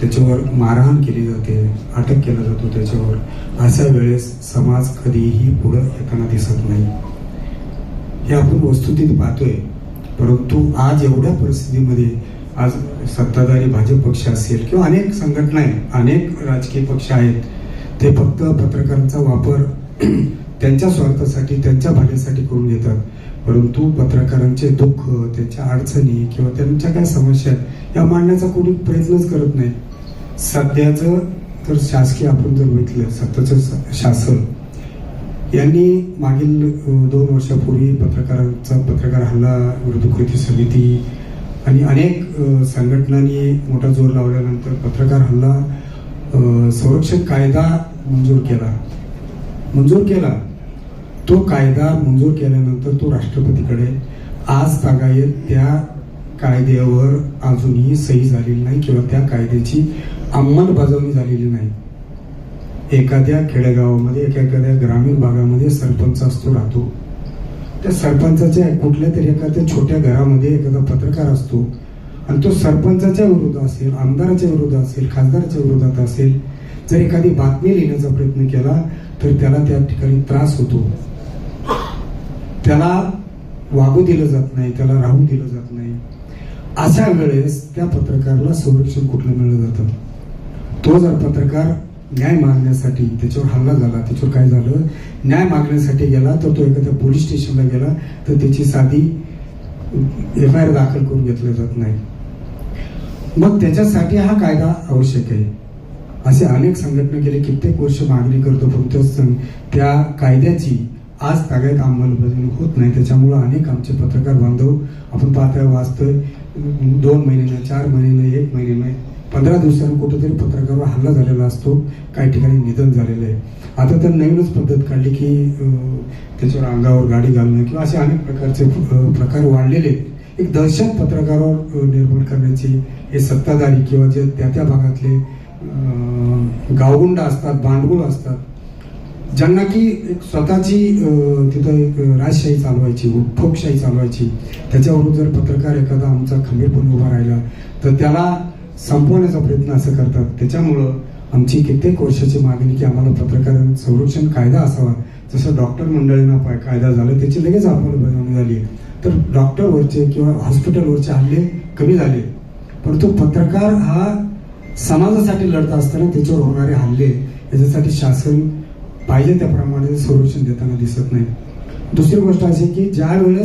त्याच्यावर मारहाण केली जाते, अटक केला जातो त्याच्यावर, अशा वेळेस समाज कधीही पुढे येताना दिसत नाही. हे आपण वस्तुस्थिती पाहतोय. परंतु आज एवढ्या परिस्थितीमध्ये आज सत्ताधारी भाजप पक्ष असेल किंवा अनेक संघटना आहेत, अनेक राजकीय पक्ष आहेत, ते फक्त पत्रकारांचा वापर त्यांच्या स्वार्थासाठी, त्यांच्या भल्यासाठी करून घेतात. परंतु पत्रकारांचे दुःख, त्यांच्या अडचणी किंवा त्यांच्या काय समस्या आहेत या मांडण्याचा कोणी प्रयत्नच करत नाही. सध्याचं तर शासकीय आपण जर बघितलं, सत्ताचं शासन यांनी मागील 2 वर्षापूर्वी पत्रकार हल्ला विरोधी कृती समिती आणि अनेक संघटनांनी मोठा जोर लावल्यानंतर पत्रकार हल्ला संरक्षण कायदा मंजूर केला. तो कायदा मंजूर केल्यानंतर तो राष्ट्रपतीकडे आज तागायत त्या कायद्यावर अजूनही सही झालेली नाही किंवा त्या कायद्याची अंमलबजावणी झालेली नाही. एखाद्या खेडेगावामध्ये, एखाद्या ग्रामीण भागामध्ये सरपंच असतो, राहतो. त्या सरपंचाच्या कुठल्या तरी एखाद्या छोट्या घरामध्ये एखादा पत्रकार असतो आणि तो सरपंचाच्या विरोधात असेल, आमदाराच्या विरोधात असेल, खासदाराच्या विरोधात असेल, जर एखादी बातमी लिहिण्याचा प्रयत्न केला तर त्याला त्या ठिकाणी त्रास होतो, त्याला वागू दिलं जात नाही, त्याला राहू दिलं जात नाही. अशा वेळेस त्या पत्रकाराला संरक्षण कुठलं मिळलं जातं? तो जर पत्रकार न्याय मागण्यासाठी, त्याच्यावर हल्ला झाला, त्याच्यावर काय झालं, न्याय मागण्यासाठी गेला तर तो एखाद्या पोलीस स्टेशनला गेला तर त्याची साधी FIR दाखल करून घेतलं जात नाही. मग त्याच्यासाठी हा कायदा आवश्यक आहे. असे अनेक संघटना गेले कित्येक वर्ष मागणी करतो, पण त्या कायद्याची आज तागायत अंमलबजावणी होत नाही. त्याच्यामुळं अनेक आमचे पत्रकार बांधव आपण पाहतोय, वाचतोय, 2 महिन्याने, 4 महिन्याने, 1 महिन्याने, 15 दिवसांनी कुठेतरी पत्रकारावर हल्ला झालेला असतो, काही ठिकाणी निधन झालेलं आहे. आता तर नवीनच पद्धत काढली की त्याच्यावर अंगावर गाडी घालणं किंवा असे अनेक प्रकारचे प्रकार वाढलेले. एक दहशत पत्रकारावर निर्माण करण्याची हे सत्ताधारी किंवा जे त्या भागातले गावगुंड असतात, भांडवल असतात, ज्यांना की एक स्वतःची तिथं एक राजशाही चालवायची, ठोकशाही चालवायची, त्याच्यावरून जर पत्रकार एखादा आमचा खंबीरपणे उभा राहिला तर त्याला संपवण्याचा प्रयत्न असं करतात. त्याच्यामुळं आमची कित्येक वर्षाची मागणी की आम्हाला पत्रकार संरक्षण कायदा असावा. जसं डॉक्टर मंडळींना कायदा झाला त्याची लगेच अंमलबजावणी झाली, तर डॉक्टरवरचे किंवा हॉस्पिटलवरचे हल्ले कमी झाले. परंतु पत्रकार हा समाजासाठी लढत असताना त्याच्यावर होणारे हल्ले याच्यासाठी शासन पाहिजे त्याप्रमाणे संरक्षण देताना दिसत नाही. दुसरी गोष्ट अशी की ज्या वेळेस